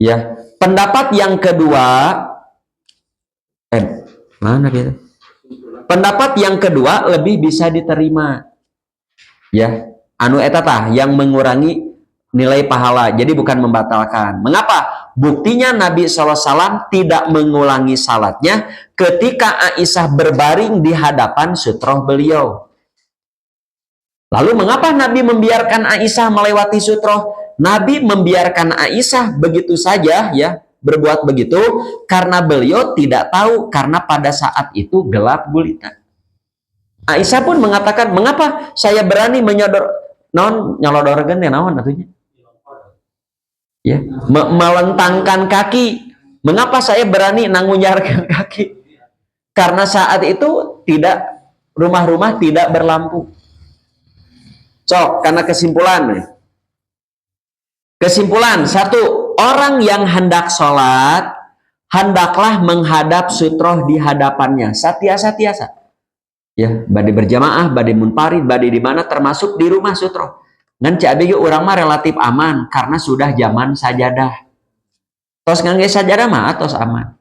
Ya. Pendapat yang kedua mana gitu. Pendapat yang kedua lebih bisa diterima. Ya, anu eta tah yang mengurangi nilai pahala. Jadi bukan membatalkan. Mengapa? Buktinya Nabi SAW tidak mengulangi salatnya ketika Aisyah berbaring di hadapan sutroh beliau. Lalu mengapa Nabi membiarkan Aisyah melewati sutroh? Nabi membiarkan Aisyah begitu saja ya. Berbuat begitu karena beliau tidak tahu, karena pada saat itu gelap gulita. Aisyah pun mengatakan, mengapa saya berani nyolodorkan ya naon atunya? Ya, melentangkan kaki. Mengapa saya berani nangunyarkan kaki? Karena saat itu tidak rumah-rumah tidak berlampu. So, karena kesimpulan satu, orang yang hendak sholat hendaklah menghadap sutroh di hadapannya satiasa. Ya, bade berjamaah, bade munfarid, bade di mana termasuk di rumah sutroh. Ngan cabe orang mah relatif aman karena sudah zaman sajadah. Tos ngangge sajadah mah atos aman.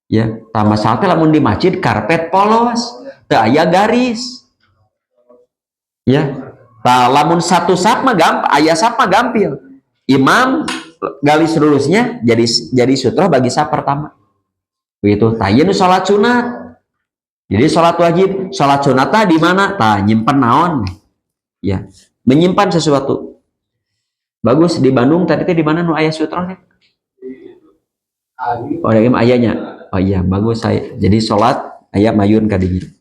Ya, tambah salte lamun di masjid karpet polos, teu aya garis. Ya. Lamun satu sap mah aya sap mah gampil. Imam garis lulusnya jadi sutroh bagi saf pertama. Begitu. Tayun salat sunat. Jadi salat wajib, salat sunatnya di mana? Tah nyimpen naon? Ya, menyimpan sesuatu. Bagus di Bandung tadi teh di mana nu aya sutroh teh? Oh, ada ayahnya. Oh iya, bagus saya. Jadi salat aya mayun ka dieu.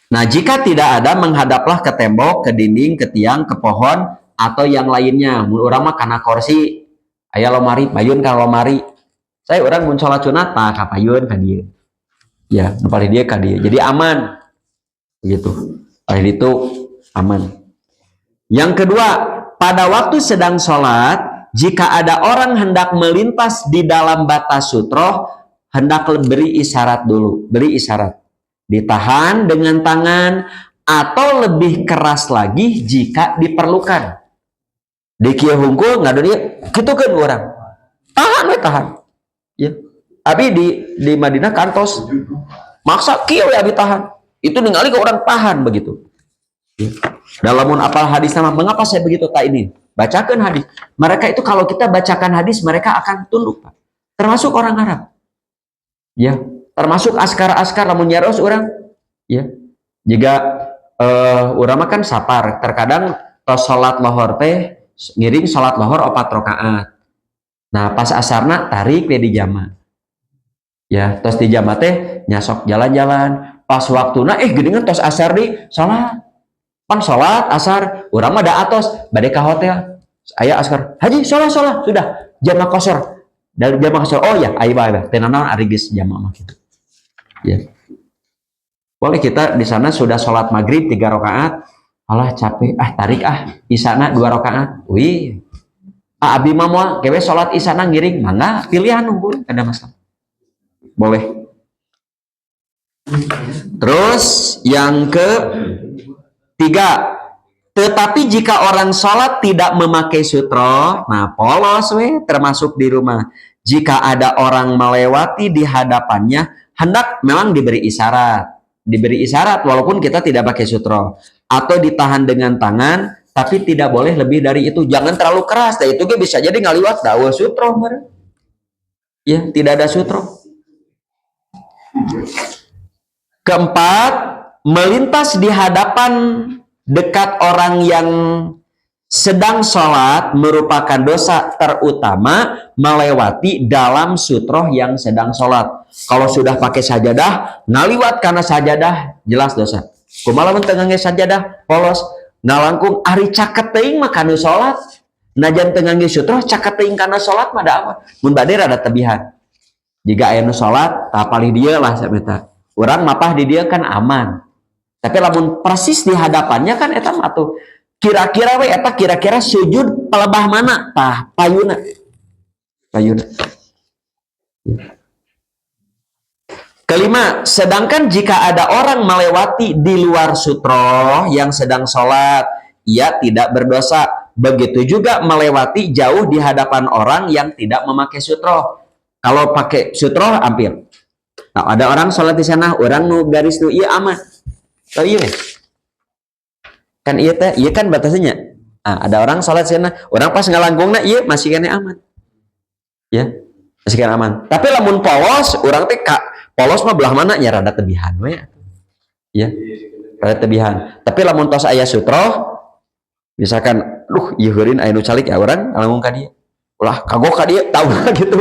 Nah, jika tidak ada menghadaplah ke tembok, ke dinding, ke tiang, ke pohon atau yang lainnya. Mun urang mah kana kursi, aya lomari, payun ka lomari. Saya orang mun salat sunat tah ka payun ka dieu. Ya, paling dia ka dieu. Jadi aman. Begitu. Paling itu aman. Yang kedua, pada waktu sedang sholat, jika ada orang hendak melintas di dalam batas sutroh, hendak beri isyarat dulu. Beri isyarat. Ditahan dengan tangan atau lebih keras lagi jika diperlukan. Di kieu hungkul ngadu dia kitukeun urang. Tahan. Ya. Abi di Madinah kantos maksa kieu abi tahan. Itu ningali ke orang tahan begitu. Ya. Dalam apal hadis nama, mengapa saya begitu tak ini? Bacakan hadis. Mereka itu kalau kita bacakan hadis mereka akan tunduk, Pak. Termasuk orang Arab. Ya. Termasuk askar lamun nyaros orang ya jika urang makan sapar terkadang tos salat lohor teh ngiring salat lohor 4 rakaat Nah pas asarna tarik we di jama. Ya tos di jama teh nyasok jalan-jalan. Pas waktuna geuningan tos asar di salat. Pan salat asar, urang mah da atos bade ka hotel. Aya askar, "Haji, salat sudah jama kosor." Dari jama kosor. Oh ya, aya bae. Teu naon ari geus jama mah gitu. Ya. Boleh kita di sana sudah sholat maghrib 3 rakaat, alah capek, tarik isana 2 rakaat. Wih, abi mah moal kewe sholat isana ngiring, mangga pilihan unggul, ada masalah. Boleh. Terus yang ketiga, tetapi jika orang sholat tidak memakai sutro, nah polos termasuk di rumah. Jika ada orang melewati di hadapannya, hendak memang diberi isyarat walaupun kita tidak pakai sutro, atau ditahan dengan tangan, tapi tidak boleh lebih dari itu. Jangan terlalu keras, itu bisa jadi ngaliwat dawa sutro. Ya, tidak ada sutro. Keempat, melintas di hadapan dekat orang yang sedang sholat merupakan dosa, terutama melewati dalam sutroh yang sedang sholat. Kalau sudah pakai sajadah, ngaliwat karena sajadah, jelas dosa. Kumaha mun teu ngangge sajadah, polos, nalangkung ari caket teuing mah kana sholat. Najan teu ngangge sutroh, caket teuing kana sholat mah da apa? Mun bade rada tebihan. Jika aya nu sholat, tapalih dieu lah sameta. Urang mapah di dia kan aman. Tapi lamun persis di hadapannya kan eta mah atuh kira-kira we eta kira-kira sujud palebah mana? Tah payuna. Kelima, sedangkan jika ada orang melewati di luar sutro yang sedang sholat, ia tidak berdosa. Begitu juga melewati jauh di hadapan orang yang tidak memakai sutro. Kalau pakai sutro hampir. Nah, ada orang sholat di sana, orang nu garis nu iya aman. Tahu iya kan iya teh, iya kan batasnya. Nah, ada orang sholat di sana, orang pas ngalangkungna iya masih kena aman. Ya, masih kena aman. Tapi lamun polos, orang teh polos mah belah mana nya rada tebihan we. Ya. Rada tebihan. Tapi lamun tos aya sutro, misalkan, ieu heureun aya nu calik ya urang ngalangkung ka dieu. Ulah kagok ka dieu, tahu gitu.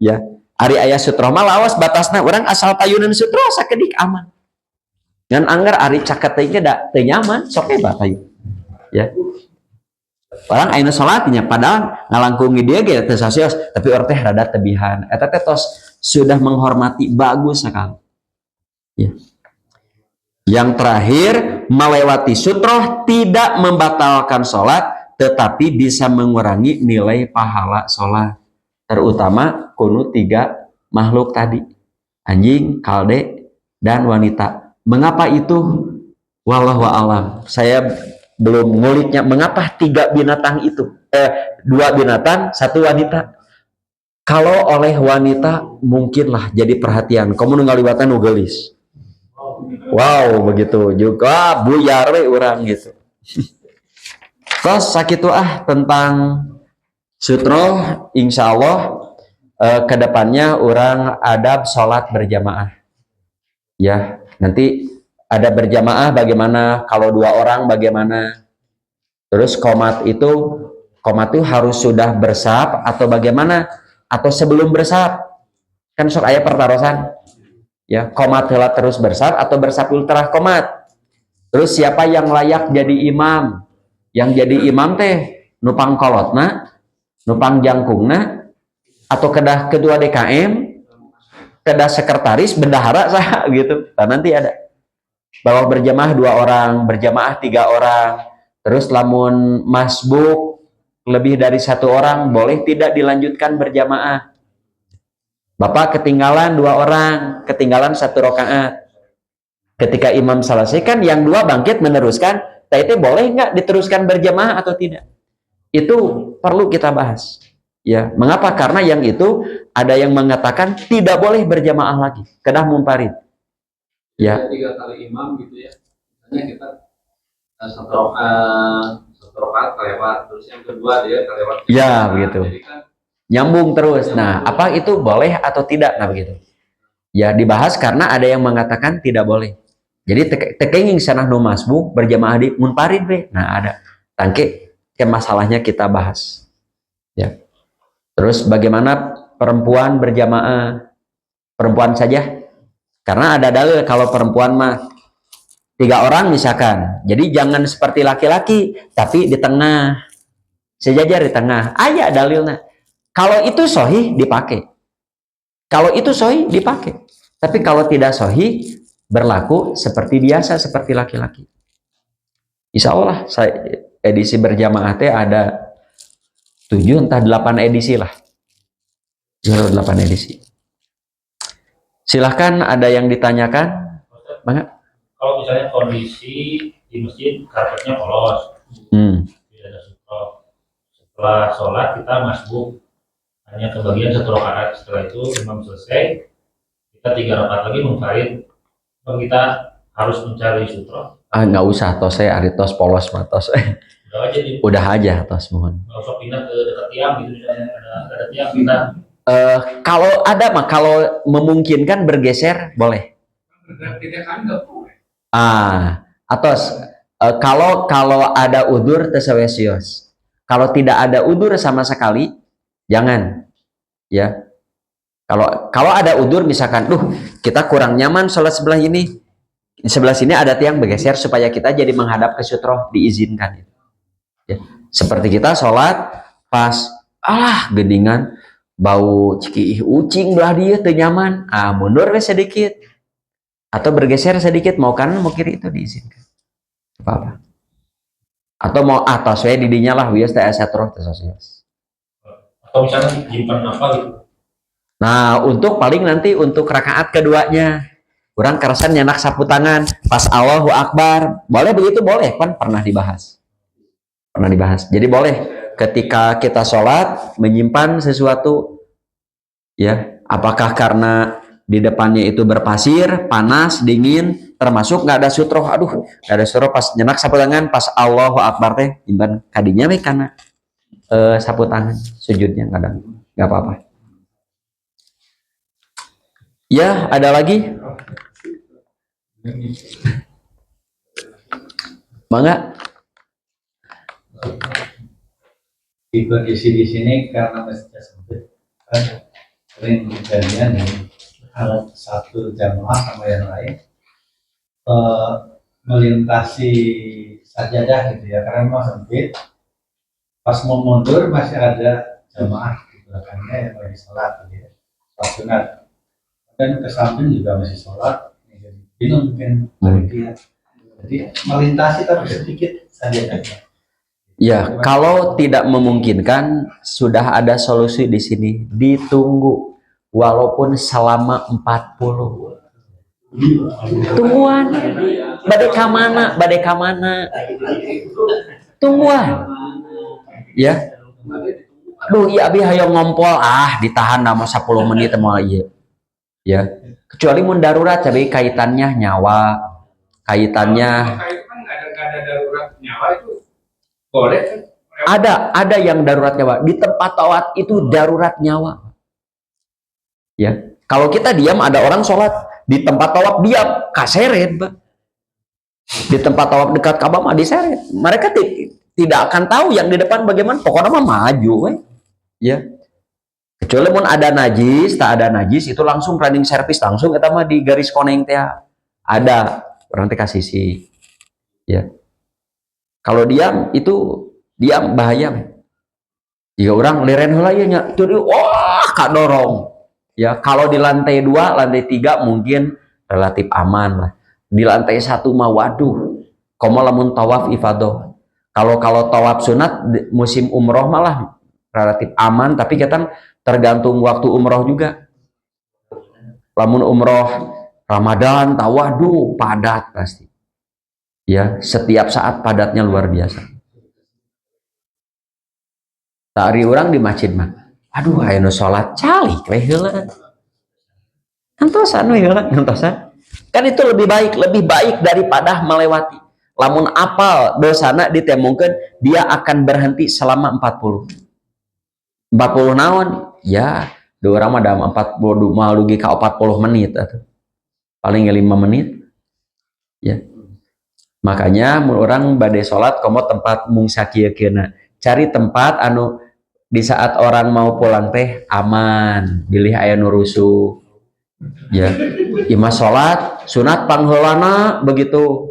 Ya. Ari aya sutro mah lawas batasna urang asal payunan sutro sakedik aman. Ngan anggar ari caket teh ge da teu nyaman, sok hebat hayu. Ya. Orang aya salat nya padahal ngalangkungi dia ge teu sasios, tapi urang teh rada tebihan. Eta teh tos sudah menghormati bagus sekali. Ya. Yang terakhir, melewati sutro tidak membatalkan sholat, tetapi bisa mengurangi nilai pahala sholat. Terutama kunu 3 makhluk tadi, anjing, kalde, dan wanita. Mengapa itu? Wallahu a'lam. Saya belum nguliknya mengapa 3 binatang itu, 2 binatang, 1 wanita. Kalau oleh wanita mungkinlah jadi perhatian. Kamu ngaliwatan nu geulis. Wow, begitu juga buyar we urang gitu. Terus sakitu tentang sutro, insya Allah kedepannya orang adab sholat berjamaah. Ya, nanti ada berjamaah bagaimana, kalau 2 orang bagaimana. Terus komat itu harus sudah bersab atau bagaimana, atau sebelum bersab. Kan sok aya pertarosan. Ya, komat heula terus bersab atau bersab ultrah komat. Terus siapa yang layak jadi imam? Yang jadi imam teh nupang kolotna, nupang jangkungna, atau kedah kedua DKM, kedah sekretaris, bendahara sah gitu. Nah, nanti ada bahwa berjamaah 2 orang, berjamaah 3 orang. Terus lamun masbuk lebih dari 1 orang, boleh tidak dilanjutkan berjamaah. Bapak ketinggalan 2 orang, ketinggalan 1 rakaat. Ketika imam selesai kan yang 2 bangkit meneruskan, itu boleh nggak diteruskan berjamaah atau tidak? Itu perlu kita bahas. Ya, mengapa? Karena yang itu ada yang mengatakan tidak boleh berjamaah lagi, kedah munfarid. Ya. 3 kali imam gitu ya. Misalnya kita satu rakaat kelewat, terus yang kedua dia kelewat. Ya, begitu. Jadi kan nyambung terus. Nah, apa itu boleh atau tidak? Nah, begitu. Ya, dibahas karena ada yang mengatakan tidak boleh. Jadi tekenging sanah nu masbuk berjamaah di munfarid we. Nah, ada. Tangke ke masalahnya kita bahas. Ya. Terus bagaimana perempuan berjamaah? Perempuan saja? Karena ada dalil kalau perempuan mah 3 orang misalkan. Jadi jangan seperti laki-laki, tapi di tengah. Sejajar di tengah. Aya dalilnya. Kalau itu sahih dipakai. Kalau itu sahih dipakai. Tapi kalau tidak sahih berlaku seperti biasa, seperti laki-laki. Insya Allah edisi berjamaah teh ada 7 entah 8 edisi lah. 8 edisi. Silahkan ada yang ditanyakan? Bang? Kalau misalnya kondisi di masjid karpetnya polos, tidak ada sutra. Setelah sholat kita masbuk, hanya kebagian 1 rakaat. Setelah itu imam selesai, kita 3 rakaat lagi munfarid. Kita harus mencari sutra. Nggak usah tos saya ari tos polos mah tos. Udah aja tos mohon. Nggak usah pindah ke dekat tiang gitu, misalnya ada tiang kita. Kalau ada mah, kalau memungkinkan bergeser boleh. Atos kalau ada udur tesawesios. Kalau tidak ada udur sama sekali, jangan. Ya. Kalau ada udur misalkan, kita kurang nyaman sholat sebelah ini. Di sebelah sini ada tiang, bergeser supaya kita jadi menghadap ke sutroh, diizinkan. Ya. Seperti kita sholat pas geningan bau ciki ucing belah dia teu nyaman, mundur sedikit atau bergeser sedikit, mau kanan mau kiri itu diizinkan. Apa-apa. Atau mau atas we didinya lah wios teh asatroh teh sosios. Atau misalnya simpan apa gitu. Nah, untuk paling nanti untuk rakaat keduanya, kurang kerasan nyenak sapu tangan pas Allahu Akbar, boleh begitu? Boleh, kan pernah dibahas. Jadi boleh ketika kita sholat menyimpan sesuatu, ya, apakah karena di depannya itu berpasir, panas, dingin, termasuk nggak ada sutroh, nggak ada sutroh pas nyenak sapu tangan pas Allahu Akbar teh, imban kadinya we karena sapu tangan sujudnya nggak apa-apa. Ya, ada lagi? Bangga? Di kondisi di sini karena masjidnya sempit, kan sering kejadian nih alat satu jamaah sama yang lain melintasi sajadah gitu ya, karena memang sempit. Pas mau mundur masih ada jamaah di belakangnya yang lagi sholat gitu ya, sholat sunat. Dan ke samping juga masih sholat, jadi bingung mungkin dia. Jadi melintasi tapi sedikit saja. Ya, kalau tidak memungkinkan, sudah ada solusi di sini. Ditunggu, walaupun selama 40. Tungguan, badai kamana. Tungguan. Ya. Iya abi hayang ngompol, ditahan nama 10 menit mau iya. Ya, kecuali mun darurat, tapi kaitannya nyawa, kaitannya nggak ada darurat nyawa itu boleh kan? Ada yang darurat nyawa di tempat tawaf itu darurat nyawa. Ya, kalau kita diam, ada orang sholat di tempat tawaf diam, kaseret, di tempat tawaf dekat Ka'bah mah diseret. Mereka tidak akan tahu yang di depan bagaimana, pokoknya mah maju, ya. Kecuali mun ada najis, tak ada najis itu langsung running service, langsung kita mah di garis koneng teh ada orang teh kasih ya. Kalau diam itu bahaya. Jika orang leren heula ya nya kak dorong. Ya, kalau di lantai 2, lantai 3 mungkin relatif aman lah. Di lantai 1 mah waduh, komo lamun tawaf ifadah. Kalau tawaf sunat musim umroh malah relatif aman, tapi kita tergantung waktu umroh juga. Lamun umroh Ramadan, waduh padat pasti. Ya, setiap saat padatnya luar biasa. Tari orang di masjid mah, ayo nu sholat calik we heula. Ngantosan we heula, ngantosan. Kan itu lebih baik daripada melewati. Lamun apal dosana ditemungkeun, dia akan berhenti selama 40 naon? Ya, dua orang mah dalam 40 malu ka 40 menit atau paling 5 menit. Ya. Makanya mun orang bade salat komo tempat mung sakieukeuna. Cari tempat anu di saat orang mau pulang teh aman, bilih aya nu rusuh. Ya, imah salat sunat pangheulana begitu.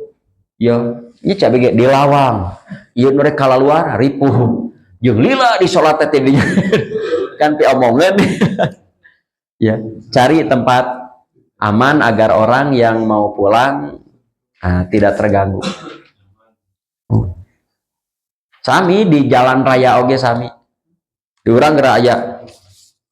Ya, ieu cabege di lawang. Ieu nu rek kalaluar ripuh. Jeung lila di salat teh dinya. Kan pi omongan. Ya, cari tempat aman agar orang yang mau pulang tidak terganggu. Sami di jalan raya oge sami. Di urang geura aya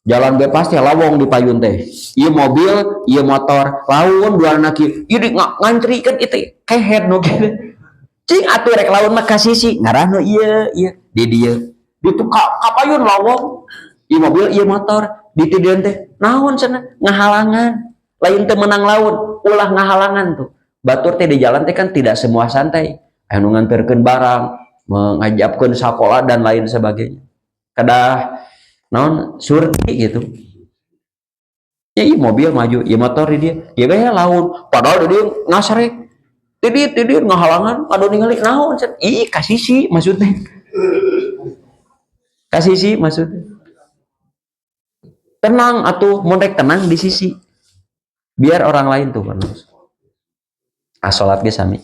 jalan bebas teh lawong di payun teh. Ieu mobil, ieu motor, laun duana kieu. Ieu ngantrikeun itu kehead nu kieu. Cing atuh rek laun mah ka sisi, ngaranna ieu di dieu. Ditu ka payun lawong. Ieu mobil, ieu motor, di tideun teh naon cenah ngahalangan. Lain teh menang laun, ulah ngahalangan tuh. Batur teh di jalan teh kan tidak semua santai. Anu nganterkeun barang, mengajabkeun sakola dan lain sebagainya. Kadah naon surti gitu. Ya iya mobil maju, iya motor di dia. Ya gaya laun, padahal dia ngasrek. Tidir ngahalangan, adu ningali naon cenah. Ih kasisi maksudnya. Kasisi maksudnya. Tenang atuh, mun rek tenang di sisi. Biar orang lain tuh kan. Salat ge sami.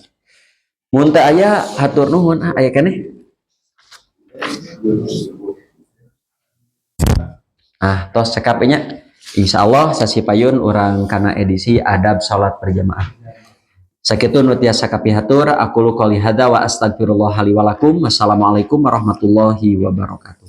Mun teu aya hatur nuhun aya keneh. Tos cekapnya insyaallah sasi payun urang kana edisi adab salat berjamaah. Sakitu nu tiasa kapihatur aku qouli hada wa astagfirullah li wa lakum. Wassalamualaikum warahmatullahi wabarakatuh.